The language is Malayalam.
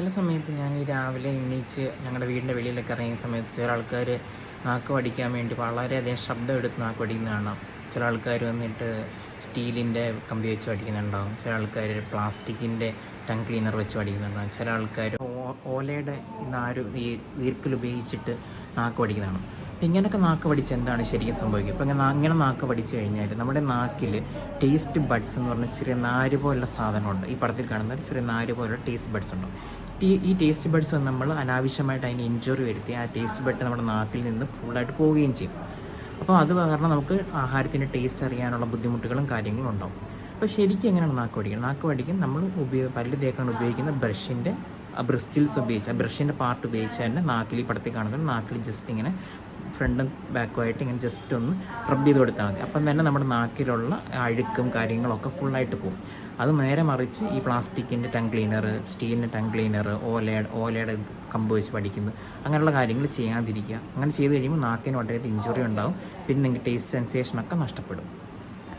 ചില സമയത്ത് ഞാൻ ഈ രാവിലെ എണീച്ച് ഞങ്ങളുടെ വീടിൻ്റെ വെളിയിലൊക്കെ ഇറങ്ങിയ സമയത്ത് ചില ആൾക്കാർ നാക്ക് വടിക്കാൻ വേണ്ടി വളരെയധികം ശബ്ദം എടുത്ത് നാക്ക് വടിക്കുന്ന കാണാം. ചില ആൾക്കാർ വന്നിട്ട് സ്റ്റീലിൻ്റെ കമ്പി വെച്ച് വടിക്കുന്നുണ്ടാകും, ചില ആൾക്കാർ പ്ലാസ്റ്റിക്കിൻ്റെ ടങ് ക്ലീനർ വെച്ച് വടിക്കുന്നുണ്ടാകും, ചില ആൾക്കാർ ഓലയുടെ ഈ ഈർക്കൽ ഉപയോഗിച്ചിട്ട് നാക്ക് വടിക്കുന്നതാണ്. അപ്പം ഇങ്ങനെയൊക്കെ നാക്ക് വടിച്ച് എന്താണ് ശരിക്കും സംഭവിക്കുക? ഇപ്പം ഇങ്ങനെ നാക്ക് വടിച്ച് കഴിഞ്ഞാൽ നമ്മുടെ നാക്കിൽ ടേസ്റ്റ് ബഡ്സ് എന്ന് പറഞ്ഞ ചെറിയ നാര് പോലുള്ള സാധനമുണ്ട്. ഈ പടത്തിൽ കാണുന്ന ഒരു ചെറിയ നാര് പോലുള്ള ടേസ്റ്റ് ബഡ്സ് ഉണ്ട്. ഈ ടേസ്റ്റ് ബഡ്സ് നമ്മൾ അനാവശ്യമായിട്ട് അതിന് ഇഞ്ചുറി വരുത്തി ആ ടേസ്റ്റ് ബഡ് നമ്മുടെ നാക്കിൽ നിന്ന് ഫുള്ളായിട്ട് പോവുകയും ചെയ്യും. അപ്പോൾ അത് കാരണം നമുക്ക് ആഹാരത്തിൻ്റെ ടേസ്റ്റ് അറിയാനുള്ള ബുദ്ധിമുട്ടുകളും കാര്യങ്ങളും ഉണ്ടാവും. അപ്പോൾ ശരിക്കും എങ്ങനെയാണ് നാക്ക് വടിക്കുന്നത്? നാക്ക് വടിക്കാൻ നമ്മൾ പല്ല് തേക്കാൻ ഉപയോഗിക്കുന്ന ബ്രഷിൻ്റെ ബ്രിസ്റ്റിൽസ് ഉപയോഗിച്ച്, ആ ബ്രഷിൻ്റെ പാർട്ട് ഉപയോഗിച്ച് തന്നെ നാക്കിൽ ഈ പടത്തിൽ കാണുന്നത് നാക്കിൽ ജസ്റ്റ് ഇങ്ങനെ ഫ്രണ്ടും ബാക്കുമായിട്ട് ഇങ്ങനെ ജസ്റ്റ് ഒന്ന് റബ്ബ് ചെയ്ത് കൊടുത്താൽ മതി. അപ്പം തന്നെ നമ്മുടെ നാക്കിലുള്ള അഴുക്കും കാര്യങ്ങളൊക്കെ ഫുള്ളായിട്ട് പോകും. അത് നേരെ മറിച്ച് ഈ പ്ലാസ്റ്റിക്കിൻ്റെ ടങ് ക്ലീനർ, സ്റ്റീലിൻ്റെ ടങ് ക്ലീനർ, ഓലയുടെ കമ്പ് വെച്ച് പഠിക്കുന്നത്, അങ്ങനെയുള്ള കാര്യങ്ങൾ ചെയ്യാതിരിക്കുക. അങ്ങനെ ചെയ്ത് കഴിയുമ്പോൾ നാക്കിന് വളരെ ഇഞ്ചുറി ഉണ്ടാകും. പിന്നെ നിങ്ങൾക്ക് ടേസ്റ്റ് സെൻസേഷനൊക്കെ നഷ്ടപ്പെടും.